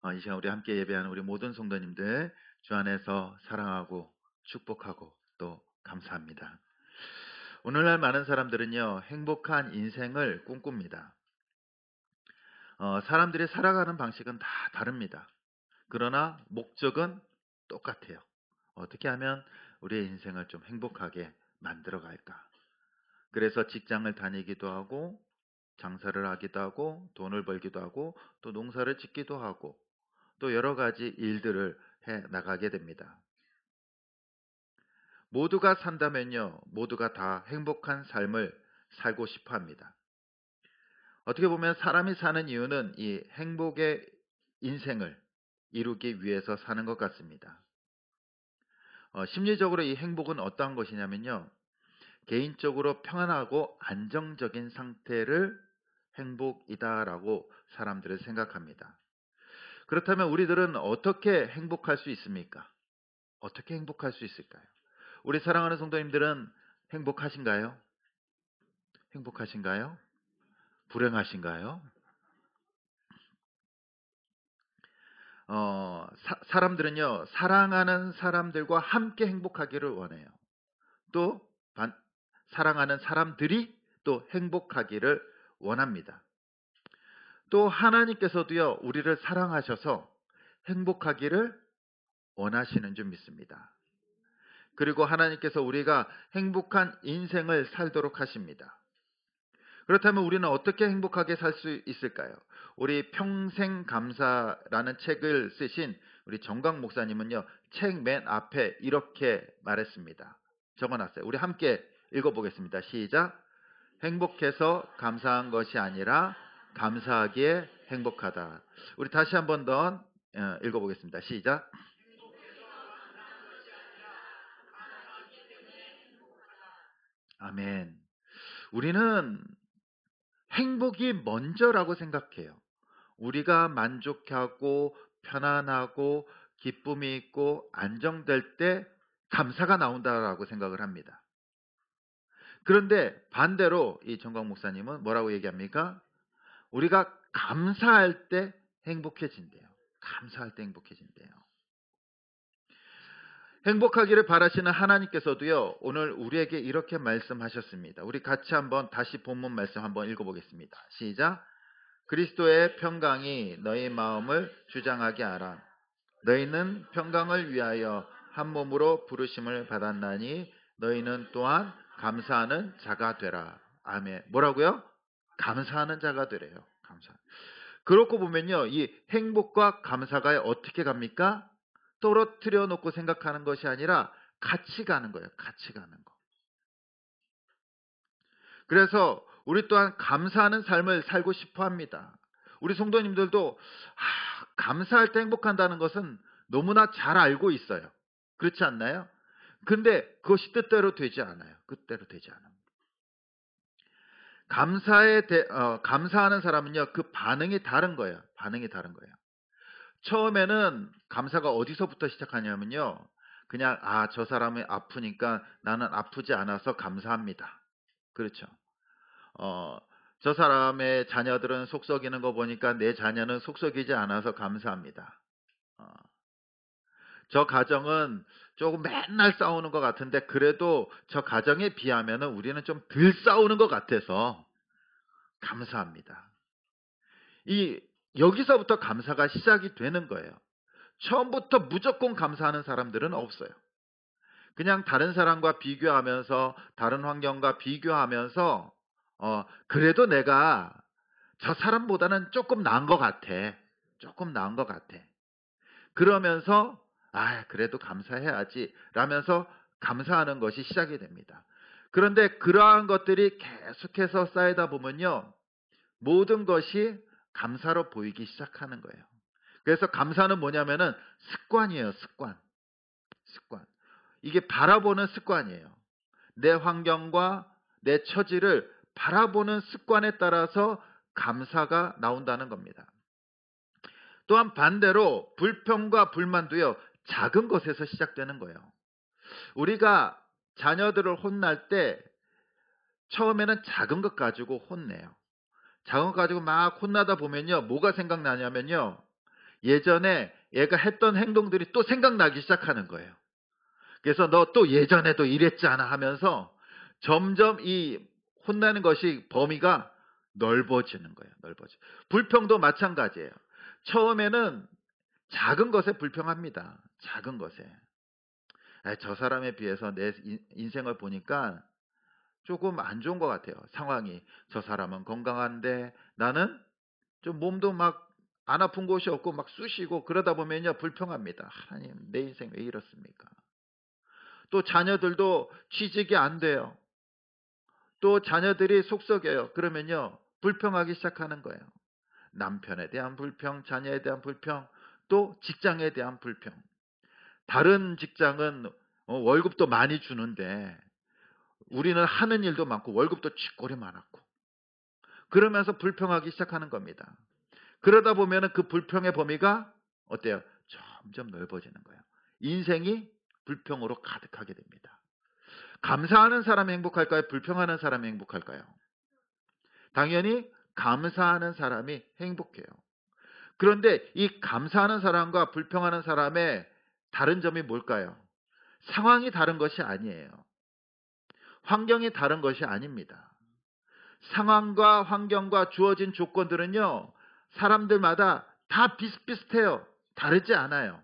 이 시간 우리 함께 예배하는 우리 모든 성도님들 주 안에서 사랑하고 축복하고 또 감사합니다. 오늘날 많은 사람들은요, 행복한 인생을 꿈꿉니다. 사람들이 살아가는 방식은 다 다릅니다. 그러나 목적은 똑같아요. 어떻게 하면 우리의 인생을 좀 행복하게 만들어 갈까? 그래서 직장을 다니기도 하고, 장사를 하기도 하고, 돈을 벌기도 하고, 또 농사를 짓기도 하고, 또 여러 가지 일들을 해 나가게 됩니다. 모두가 산다면요, 모두가 다 행복한 삶을 살고 싶어 합니다. 어떻게 보면 사람이 사는 이유는 이 행복의 인생을 이루기 위해서 사는 것 같습니다. 심리적으로 이 행복은 어떠한 것이냐면요, 개인적으로 평안하고 안정적인 상태를 행복이다라고 사람들은 생각합니다. 그렇다면 우리들은 어떻게 행복할 수 있습니까? 어떻게 행복할 수 있을까요? 우리 사랑하는 성도님들은 행복하신가요? 행복하신가요? 불행하신가요? 사람들은요, 사랑하는 사람들과 함께 행복하기를 원해요. 또, 사랑하는 사람들이 또 행복하기를 원합니다. 또, 하나님께서도요, 우리를 사랑하셔서 행복하기를 원하시는 줄 믿습니다. 그리고 하나님께서 우리가 행복한 인생을 살도록 하십니다. 그렇다면 우리는 어떻게 행복하게 살 수 있을까요? 우리 평생 감사라는 책을 쓰신 우리 정강 목사님은요, 책 맨 앞에 이렇게 말했습니다. 적어놨어요. 우리 함께 읽어보겠습니다. 시작. 행복해서 감사한 것이 아니라 감사하기에 행복하다. 우리 다시 한 번 더 읽어보겠습니다. 시작. 아멘. 우리는 행복이 먼저라고 생각해요. 우리가 만족하고 편안하고 기쁨이 있고 안정될 때 감사가 나온다라고 생각을 합니다. 그런데 반대로 이 정광 목사님은 뭐라고 얘기합니까? 우리가 감사할 때 행복해진대요. 감사할 때 행복해진대요. 행복하기를 바라시는 하나님께서도요, 오늘 우리에게 이렇게 말씀하셨습니다. 우리 같이 한번 다시 본문 말씀 한번 읽어보겠습니다. 시작. 그리스도의 평강이 너희 마음을 주장하게 하라. 너희는 평강을 위하여 한 몸으로 부르심을 받았나니 너희는 또한 감사하는 자가 되라. 아멘. 뭐라고요? 감사하는 자가 되래요. 감사. 그렇고 보면요, 이 행복과 감사가 어떻게 갑니까? 떨어뜨려 놓고 생각하는 것이 아니라 같이 가는 거예요. 같이 가는 거. 그래서 우리 또한 감사하는 삶을 살고 싶어 합니다. 우리 성도님들도 감사할 때 행복한다는 것은 너무나 잘 알고 있어요. 그렇지 않나요? 근데 그것이 뜻대로 되지 않아요. 뜻대로 되지 않아요. 감사하는 사람은요, 그 반응이 다른 거예요. 반응이 다른 거예요. 처음에는 감사가 어디서부터 시작하냐면요, 그냥 저 사람이 아프니까 나는 아프지 않아서 감사합니다. 그렇죠. 어, 저 사람의 자녀들은 속썩이는 거 보니까 내 자녀는 속썩이지 않아서 감사합니다. 어, 저 가정은 조금 맨날 싸우는 것 같은데 그래도 저 가정에 비하면 우리는 좀 덜 싸우는 것 같아서 감사합니다. 이 여기서부터 감사가 시작이 되는 거예요. 처음부터 무조건 감사하는 사람들은 없어요. 그냥 다른 사람과 비교하면서 다른 환경과 비교하면서 그래도 내가 저 사람보다는 조금 나은 것 같아. 조금 나은 것 같아. 그러면서 그래도 감사해야지 라면서 감사하는 것이 시작이 됩니다. 그런데 그러한 것들이 계속해서 쌓이다 보면요, 모든 것이 감사로 보이기 시작하는 거예요. 그래서 감사는 뭐냐면은 습관이에요. 습관. 이게 바라보는 습관이에요. 내 환경과 내 처지를 바라보는 습관에 따라서 감사가 나온다는 겁니다. 또한 반대로 불평과 불만도요, 작은 것에서 시작되는 거예요. 우리가 자녀들을 혼날 때 처음에는 작은 것 가지고 혼내요. 작은 것 가지고 막 혼나다 보면요, 뭐가 생각나냐면요, 예전에 얘가 했던 행동들이 또 생각나기 시작하는 거예요. 그래서 너 또 예전에도 이랬잖아 하면서 점점 이 혼나는 것이 범위가 넓어지는 거예요. 넓어져. 불평도 마찬가지예요. 처음에는 작은 것에 불평합니다. 작은 것에. 저 사람에 비해서 내 인생을 보니까 조금 안 좋은 것 같아요. 상황이. 저 사람은 건강한데 나는 좀 몸도 막 안 아픈 곳이 없고 막 쑤시고 그러다 보면요 불평합니다. 하나님 내 인생 왜 이렇습니까? 또 자녀들도 취직이 안 돼요. 또 자녀들이 속썩여요. 그러면요 불평하기 시작하는 거예요. 남편에 대한 불평, 자녀에 대한 불평, 또 직장에 대한 불평. 다른 직장은 월급도 많이 주는데 우리는 하는 일도 많고 월급도 쥐꼬리 많았고 그러면서 불평하기 시작하는 겁니다. 그러다 보면 그 불평의 범위가 어때요? 점점 넓어지는 거예요. 인생이 불평으로 가득하게 됩니다. 감사하는 사람이 행복할까요? 불평하는 사람이 행복할까요? 당연히 감사하는 사람이 행복해요. 그런데 이 감사하는 사람과 불평하는 사람의 다른 점이 뭘까요? 상황이 다른 것이 아니에요. 환경이 다른 것이 아닙니다. 상황과 환경과 주어진 조건들은요, 사람들마다 다 비슷비슷해요. 다르지 않아요.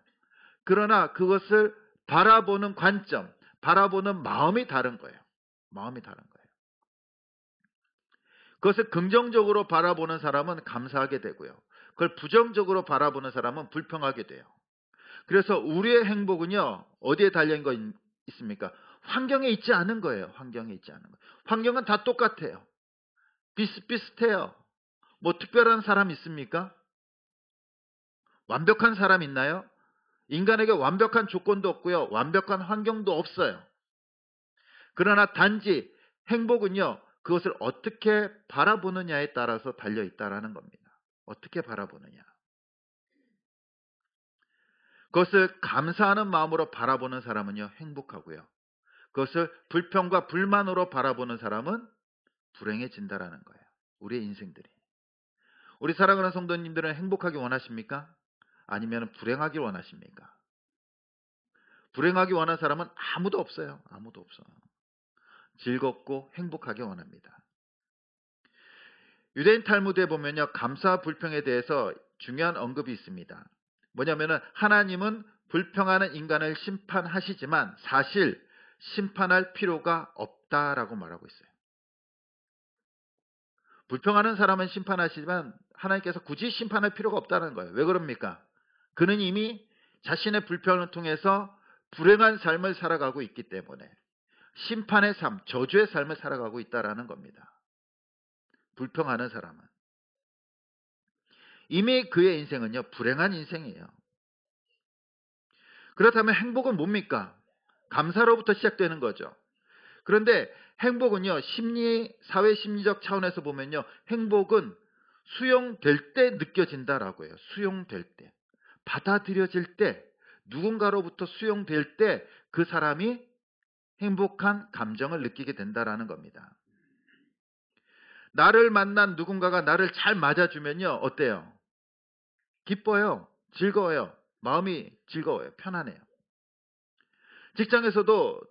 그러나 그것을 바라보는 관점, 바라보는 마음이 다른 거예요. 마음이 다른 거예요. 그것을 긍정적으로 바라보는 사람은 감사하게 되고요. 그걸 부정적으로 바라보는 사람은 불평하게 돼요. 그래서 우리의 행복은요, 어디에 달린 거 있습니까? 환경에 있지 않은 거예요. 환경에 있지 않은 거예요. 환경은 다 똑같아요. 비슷비슷해요. 뭐 특별한 사람 있습니까? 완벽한 사람 있나요? 인간에게 완벽한 조건도 없고요. 완벽한 환경도 없어요. 그러나 단지 행복은요. 그것을 어떻게 바라보느냐에 따라서 달려있다라는 겁니다. 어떻게 바라보느냐. 그것을 감사하는 마음으로 바라보는 사람은요. 행복하고요. 그것을 불평과 불만으로 바라보는 사람은 불행해진다라는 거예요. 우리의 인생들이. 우리 사랑하는 성도님들은 행복하기 원하십니까? 아니면 불행하기 원하십니까? 불행하기 원하는 사람은 아무도 없어요. 아무도 없어요. 즐겁고 행복하게 원합니다. 유대인 탈무드에 보면요. 감사와 불평에 대해서 중요한 언급이 있습니다. 뭐냐면은 하나님은 불평하는 인간을 심판하시지만 사실 심판할 필요가 없다라고 말하고 있어요. 불평하는 사람은 심판하시지만 하나님께서 굳이 심판할 필요가 없다는 거예요. 왜 그럽니까? 그는 이미 자신의 불평을 통해서 불행한 삶을 살아가고 있기 때문에 심판의 삶, 저주의 삶을 살아가고 있다라는 겁니다. 불평하는 사람은. 이미 그의 인생은요, 불행한 인생이에요. 그렇다면 행복은 뭡니까? 감사로부터 시작되는 거죠. 그런데 행복은요, 사회 심리적 차원에서 보면요, 행복은 수용될 때 느껴진다라고 해요. 수용될 때. 받아들여질 때, 누군가로부터 수용될 때 그 사람이 행복한 감정을 느끼게 된다라는 겁니다. 나를 만난 누군가가 나를 잘 맞아주면요, 어때요? 기뻐요. 즐거워요. 마음이 즐거워요. 편안해요. 직장에서도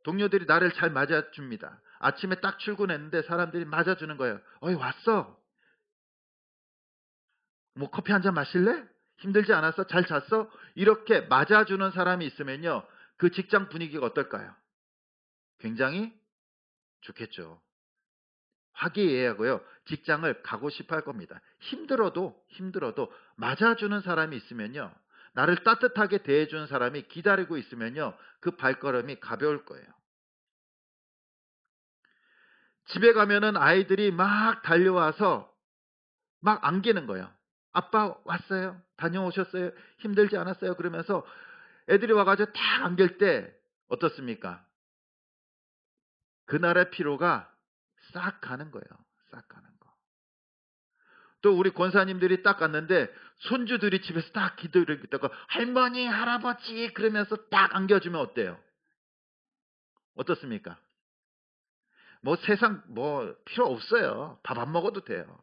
동료들이 나를 잘 맞아줍니다. 아침에 딱 출근했는데 사람들이 맞아주는 거예요. 어이, 왔어. 뭐 커피 한 잔 마실래? 힘들지 않았어? 잘 잤어? 이렇게 맞아주는 사람이 있으면요. 그 직장 분위기가 어떨까요? 굉장히 좋겠죠. 화기애애하고요. 직장을 가고 싶어 할 겁니다. 힘들어도 맞아주는 사람이 있으면요. 나를 따뜻하게 대해주는 사람이 기다리고 있으면요. 그 발걸음이 가벼울 거예요. 집에 가면은 아이들이 막 달려와서 막 안기는 거예요. 아빠 왔어요? 다녀오셨어요? 힘들지 않았어요? 그러면서 애들이 와가지고 딱 안길 때 어떻습니까? 그날의 피로가 싹 가는 거예요. 싹 가는 거. 또 우리 권사님들이 딱 갔는데 손주들이 집에서 딱 기도를 있다가 할머니, 할아버지 그러면서 딱 안겨주면 어때요? 어떻습니까? 뭐 세상 뭐 필요 없어요. 밥 안 먹어도 돼요.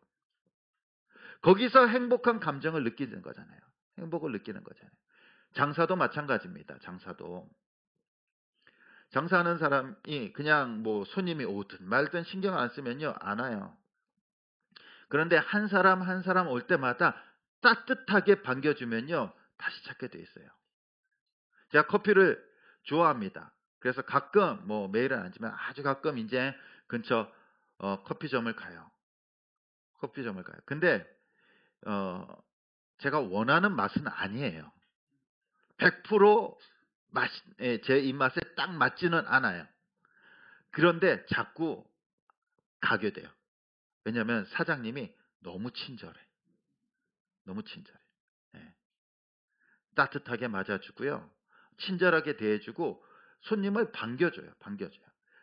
거기서 행복한 감정을 느끼는 거잖아요. 행복을 느끼는 거잖아요. 장사도 마찬가지입니다. 장사하는 사람이 그냥 뭐 손님이 오든 말든 신경 안 쓰면요, 안 와요. 그런데 한 사람 한 사람 올 때마다 따뜻하게 반겨주면요, 다시 찾게 돼 있어요. 제가 커피를 좋아합니다. 그래서 가끔, 뭐 매일은 아니지만 아주 가끔 이제 근처 커피점을 가요. 근데 어, 제가 원하는 맛은 아니에요. 100% 제 입맛에 딱 맞지는 않아요. 그런데 자꾸 가게 돼요. 왜냐하면 사장님이 너무 친절해. 너무 친절해. 예. 따뜻하게 맞아주고요. 친절하게 대해주고 손님을 반겨줘요.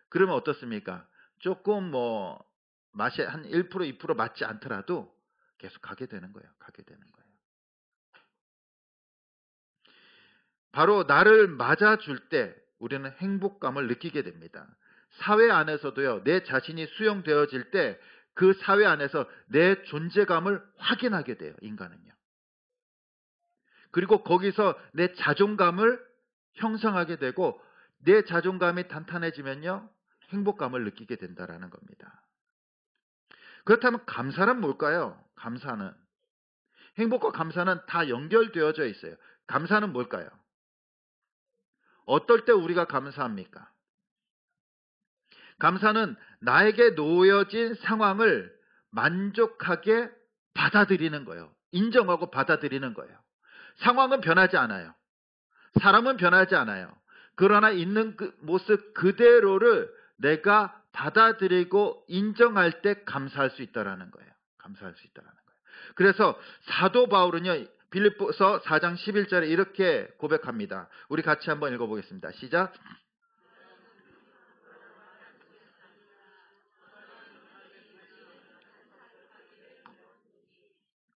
그러면 어떻습니까? 조금 뭐 맛이 한 1%, 2% 맞지 않더라도 계속 가게 되는 거예요. 바로 나를 맞아줄 때 우리는 행복감을 느끼게 됩니다. 사회 안에서도요, 내 자신이 수용되어질 때 그 사회 안에서 내 존재감을 확인하게 돼요, 인간은요. 그리고 거기서 내 자존감을 형성하게 되고 내 자존감이 탄탄해지면요, 행복감을 느끼게 된다라는 겁니다. 그렇다면 감사는 뭘까요? 행복과 감사는 다 연결되어져 있어요. 감사는 뭘까요? 어떨 때 우리가 감사합니까? 감사는 나에게 놓여진 상황을 만족하게 받아들이는 거예요. 인정하고 받아들이는 거예요. 상황은 변하지 않아요. 사람은 변하지 않아요. 그러나 있는 그 모습 그대로를 내가 받아들이고 인정할 때 감사할 수 있다라는 거예요. 그래서 사도 바울은요, 빌립보서 4장 11절에 이렇게 고백합니다. 우리 같이 한번 읽어보겠습니다. 시작.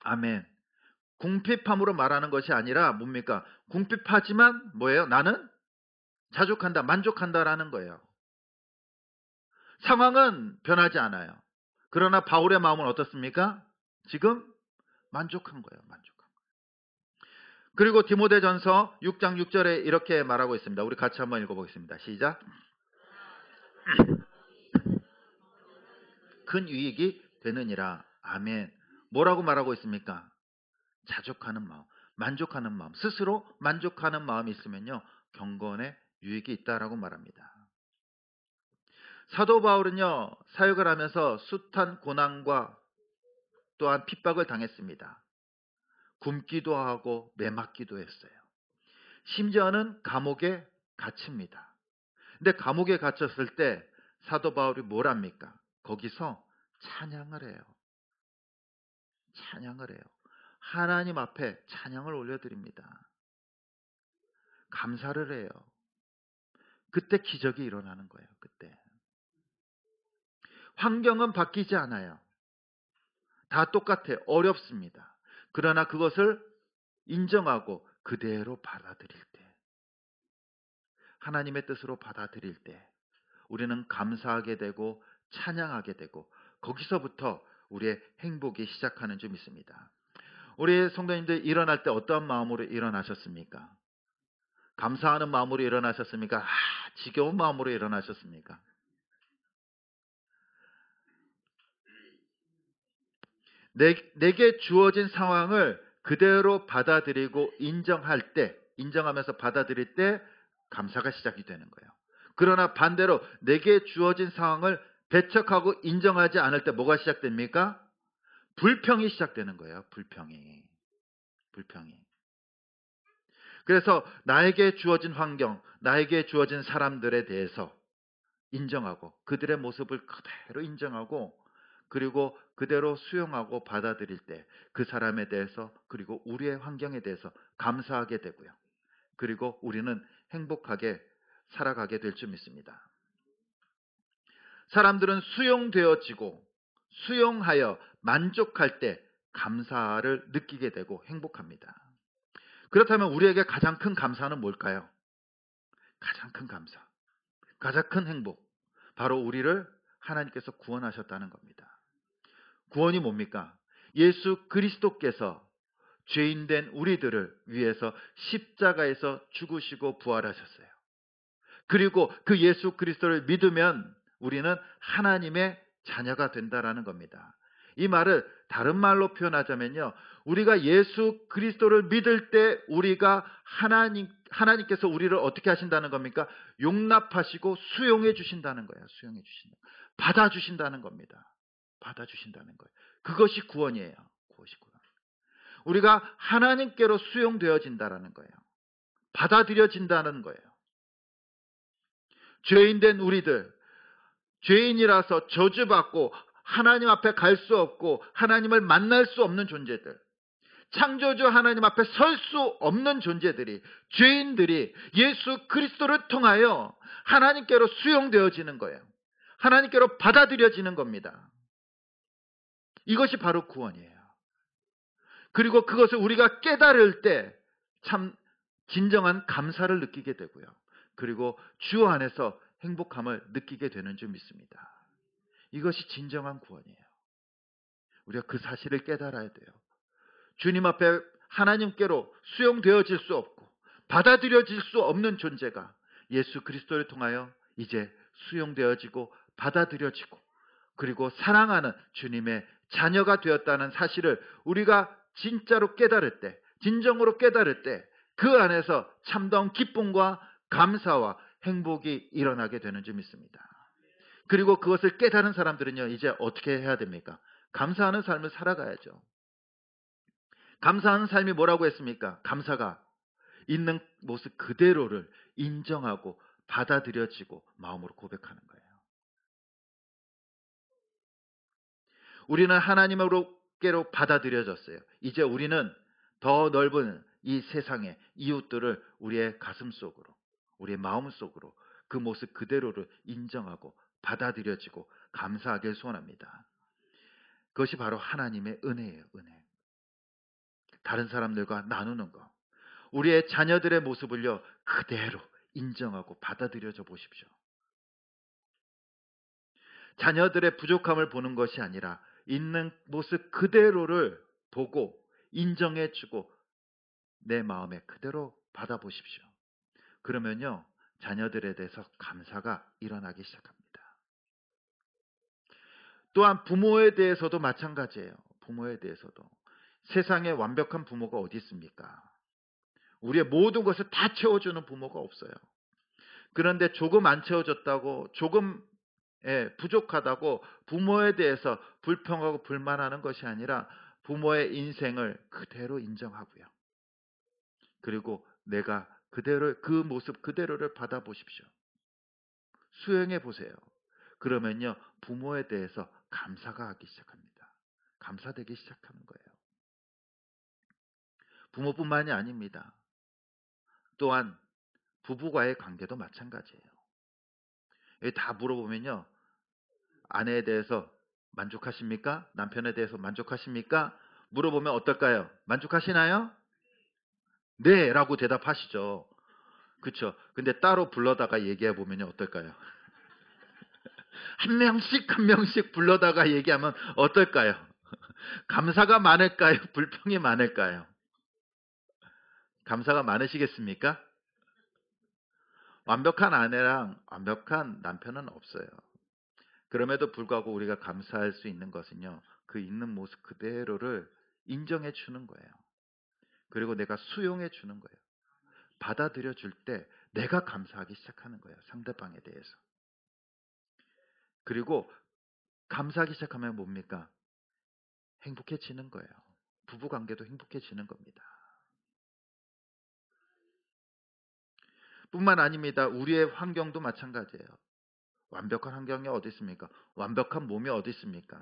아멘. 궁핍함으로 말하는 것이 아니라 뭡니까? 궁핍하지만 뭐예요? 나는 자족한다, 만족한다라는 거예요. 상황은 변하지 않아요. 그러나 바울의 마음은 어떻습니까? 지금 만족한 거예요. 그리고 디모데전서 6장 6절에 이렇게 말하고 있습니다. 우리 같이 한번 읽어보겠습니다. 시작. 큰 유익이 되느니라. 아멘. 뭐라고 말하고 있습니까? 자족하는 마음, 만족하는 마음, 스스로 만족하는 마음이 있으면요, 경건에 유익이 있다라고 말합니다. 사도 바울은요, 사역을 하면서 숱한 고난과 또한 핍박을 당했습니다. 굶기도 하고 매맞기도 했어요. 심지어는 감옥에 갇힙니다. 근데 감옥에 갇혔을 때 사도 바울이 뭘 합니까? 거기서 찬양을 해요. 하나님 앞에 찬양을 올려드립니다. 감사를 해요. 그때 기적이 일어나는 거예요. 그때. 환경은 바뀌지 않아요. 다 똑같아요. 어렵습니다. 그러나 그것을 인정하고 그대로 받아들일 때, 하나님의 뜻으로 받아들일 때 우리는 감사하게 되고 찬양하게 되고 거기서부터 우리의 행복이 시작하는 줄 믿습니다. 우리 성도님들 일어날 때 어떠한 마음으로 일어나셨습니까? 감사하는 마음으로 일어나셨습니까? 지겨운 마음으로 일어나셨습니까? 내게 주어진 상황을 그대로 받아들이고 인정하면서 받아들일 때 감사가 시작이 되는 거예요. 그러나 반대로 내게 주어진 상황을 배척하고 인정하지 않을 때 뭐가 시작됩니까? 불평이 시작되는 거예요. 불평이. 그래서 나에게 주어진 환경, 나에게 주어진 사람들에 대해서 인정하고 그들의 모습을 그대로 인정하고 그리고 그대로 수용하고 받아들일 때 그 사람에 대해서 그리고 우리의 환경에 대해서 감사하게 되고요. 그리고 우리는 행복하게 살아가게 될 줄 믿습니다. 사람들은 수용하여 만족할 때 감사를 느끼게 되고 행복합니다. 그렇다면 우리에게 가장 큰 감사는 뭘까요? 가장 큰 행복. 바로 우리를 하나님께서 구원하셨다는 겁니다. 구원이 뭡니까? 예수 그리스도께서 죄인된 우리들을 위해서 십자가에서 죽으시고 부활하셨어요. 그리고 그 예수 그리스도를 믿으면 우리는 하나님의 자녀가 된다라는 겁니다. 이 말을 다른 말로 표현하자면요, 우리가 예수 그리스도를 믿을 때 우리가 하나님께서 우리를 어떻게 하신다는 겁니까? 용납하시고 수용해 주신다는 거예요. 수용해 주신다. 받아주신다는 겁니다. 받아주신다는 거예요. 그것이 구원이에요. 그것이 구원. 우리가 하나님께로 수용되어진다라는 거예요. 받아들여진다는 거예요. 죄인된 우리들, 죄인이라서 저주받고 하나님 앞에 갈 수 없고 하나님을 만날 수 없는 존재들, 창조주 하나님 앞에 설 수 없는 존재들이, 죄인들이 예수 그리스도를 통하여 하나님께로 수용되어지는 거예요. 하나님께로 받아들여지는 겁니다. 이것이 바로 구원이에요. 그리고 그것을 우리가 깨달을 때 참 진정한 감사를 느끼게 되고요. 그리고 주 안에서 행복함을 느끼게 되는 줄 믿습니다. 이것이 진정한 구원이에요. 우리가 그 사실을 깨달아야 돼요. 주님 앞에 하나님께로 수용되어질 수 없고 받아들여질 수 없는 존재가 예수 그리스도를 통하여 이제 수용되어지고 받아들여지고 그리고 사랑하는 주님의 자녀가 되었다는 사실을 우리가 진짜로 깨달을 때, 진정으로 깨달을 때 그 안에서 참다운 기쁨과 감사와 행복이 일어나게 되는 줄 믿습니다. 그리고 그것을 깨달은 사람들은요, 이제 어떻게 해야 됩니까? 감사하는 삶을 살아가야죠. 감사하는 삶이 뭐라고 했습니까? 감사가 있는 모습 그대로를 인정하고 받아들여지고 마음으로 고백하는 거예요. 우리는 하나님으로께로 받아들여졌어요. 이제 우리는 더 넓은 이 세상의 이웃들을 우리의 가슴 속으로, 우리의 마음 속으로 그 모습 그대로를 인정하고 받아들여지고 감사하길 소원합니다. 그것이 바로 하나님의 은혜예요. 은혜. 다른 사람들과 나누는 것. 우리의 자녀들의 모습을요, 그대로 인정하고 받아들여져 보십시오. 자녀들의 부족함을 보는 것이 아니라 있는 모습 그대로를 보고 인정해주고 내 마음에 그대로 받아보십시오. 그러면요, 자녀들에 대해서 감사가 일어나기 시작합니다. 또한 부모에 대해서도 마찬가지예요. 부모에 대해서도. 세상에 완벽한 부모가 어디 있습니까? 우리의 모든 것을 다 채워주는 부모가 없어요. 그런데 조금 안 채워줬다고, 조금 부족하다고 부모에 대해서 불평하고 불만하는 것이 아니라 부모의 인생을 그대로 인정하고요. 그리고 내가 그대로 그 모습 그대로를 받아보십시오. 수용해 보세요. 그러면요, 부모에 대해서 감사가 하기 시작합니다. 감사되기 시작하는 거예요. 부모뿐만이 아닙니다. 또한 부부와의 관계도 마찬가지예요. 다 물어보면요, 아내에 대해서 만족하십니까? 남편에 대해서 만족하십니까? 물어보면 어떨까요? 만족하시나요? 네 라고 대답하시죠. 그렇죠? 근데 따로 불러다가 얘기해 보면 어떨까요? 한 명씩 한 명씩 불러다가 얘기하면 어떨까요? 감사가 많을까요? 불평이 많을까요? 감사가 많으시겠습니까? 완벽한 아내랑 완벽한 남편은 없어요. 그럼에도 불구하고 우리가 감사할 수 있는 것은요, 그 있는 모습 그대로를 인정해 주는 거예요. 그리고 내가 수용해 주는 거예요. 받아들여 줄 때 내가 감사하기 시작하는 거예요. 상대방에 대해서. 그리고 감사하기 시작하면 뭡니까? 행복해지는 거예요. 부부 관계도 행복해지는 겁니다. 뿐만 아닙니다. 우리의 환경도 마찬가지예요. 완벽한 환경이 어디 있습니까? 완벽한 몸이 어디 있습니까?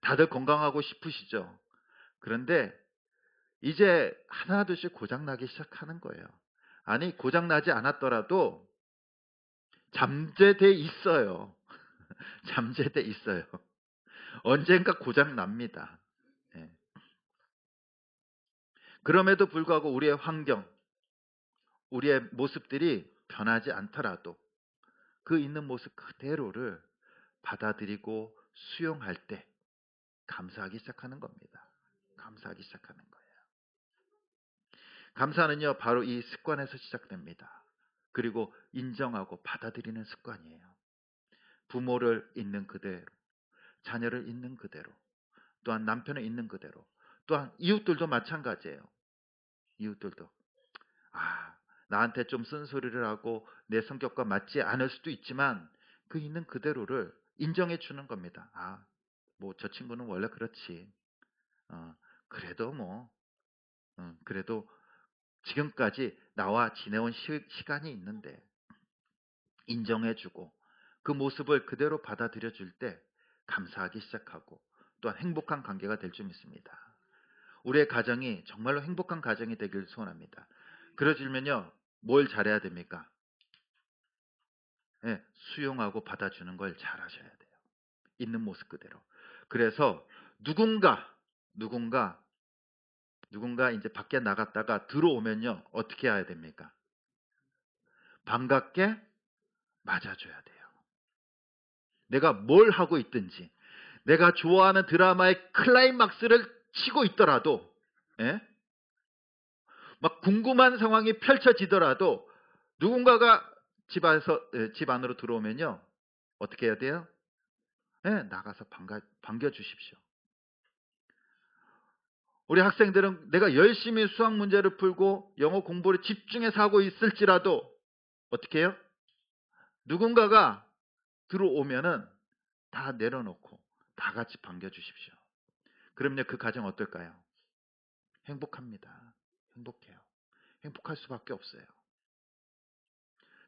다들 건강하고 싶으시죠? 그런데 이제 하나둘씩 고장나기 시작하는 거예요. 아니, 고장나지 않았더라도 잠재돼 있어요. 잠재돼 있어요. 언젠가 고장납니다. 예. 그럼에도 불구하고 우리의 환경, 우리의 모습들이 변하지 않더라도 그 있는 모습 그대로를 받아들이고 수용할 때 감사하기 시작하는 겁니다. 감사하기 시작하는 거예요. 감사는요, 바로 이 습관에서 시작됩니다. 그리고 인정하고 받아들이는 습관이에요. 부모를 있는 그대로, 자녀를 있는 그대로, 또한 남편을 있는 그대로, 또한 이웃들도 마찬가지예요. 이웃들도 나한테 좀 쓴소리를 하고 내 성격과 맞지 않을 수도 있지만 그 있는 그대로를 인정해 주는 겁니다. 뭐 저 친구는 원래 그렇지. 그래도 그래도 지금까지 나와 지내온 시간이 있는데 인정해주고 그 모습을 그대로 받아들여 줄 때 감사하기 시작하고 또한 행복한 관계가 될 줄 믿습니다. 우리의 가정이 정말로 행복한 가정이 되길 소원합니다. 그러려면요, 뭘 잘해야 됩니까? 네, 수용하고 받아주는 걸 잘하셔야 돼요. 있는 모습 그대로. 그래서 누군가 이제 밖에 나갔다가 들어오면요, 어떻게 해야 됩니까? 반갑게 맞아줘야 돼요. 내가 뭘 하고 있든지, 내가 좋아하는 드라마의 클라이막스를 치고 있더라도, 예? 막 궁금한 상황이 펼쳐지더라도 누군가가 집 안으로 들어오면요, 어떻게 해야 돼요? 예, 나가서 반겨주십시오. 우리 학생들은 내가 열심히 수학 문제를 풀고 영어 공부를 집중해서 하고 있을지라도 어떻게 해요? 누군가가 들어오면은 다 내려놓고 다 같이 반겨주십시오. 그럼요, 그 가정 어떨까요? 행복합니다. 행복해요. 행복할 수밖에 없어요.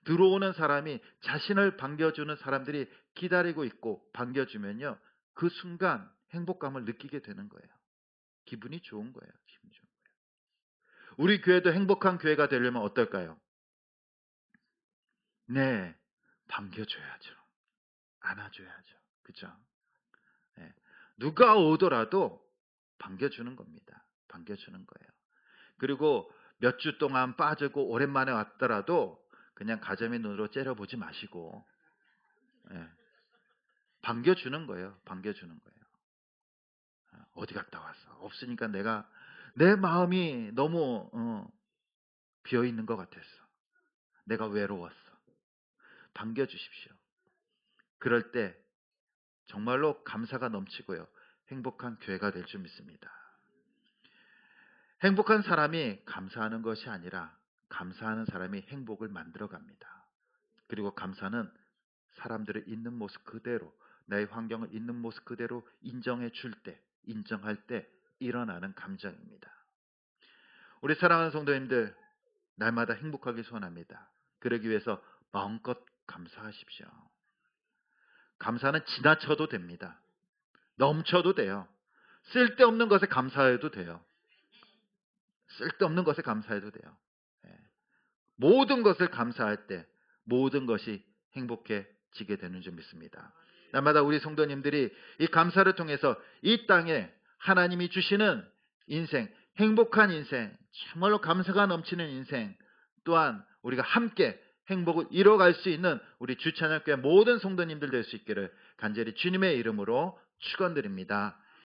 들어오는 사람이 자신을 반겨주는 사람들이 기다리고 있고 반겨주면요, 그 순간 행복감을 느끼게 되는 거예요. 기분이 좋은 거예요. 기분 좋은 거예요. 우리 교회도 행복한 교회가 되려면 어떨까요? 네, 반겨줘야죠. 안아줘야죠. 그죠? 네. 누가 오더라도 반겨주는 겁니다. 반겨주는 거예요. 그리고 몇 주 동안 빠지고 오랜만에 왔더라도 그냥 가자미 눈으로 째려보지 마시고, 예, 반겨주는 거예요. 반겨주는 거예요. 어디 갔다 왔어? 없으니까 내 마음이 너무 비어 있는 것 같았어. 내가 외로웠어. 반겨주십시오. 그럴 때 정말로 감사가 넘치고요, 행복한 교회가 될 줄 믿습니다. 행복한 사람이 감사하는 것이 아니라 감사하는 사람이 행복을 만들어 갑니다. 그리고 감사는 사람들을 있는 모습 그대로, 내 환경을 있는 모습 그대로 인정해 줄 때, 인정할 때 일어나는 감정입니다. 우리 사랑하는 성도님들, 날마다 행복하길 소원합니다. 그러기 위해서 마음껏 감사하십시오. 감사는 지나쳐도 됩니다. 넘쳐도 돼요. 쓸데없는 것에 감사해도 돼요. 쓸데없는 것에 감사해도 돼요. 예. 모든 것을 감사할 때 모든 것이 행복해지게 되는 줄 믿습니다. 날마다 우리 성도님들이 이 감사를 통해서 이 땅에 하나님이 주시는 인생, 행복한 인생, 정말로 감사가 넘치는 인생, 또한 우리가 함께 행복을 이뤄갈 수 있는 우리 주찬양교회 모든 성도님들 될 수 있기를 간절히 주님의 이름으로 축원드립니다.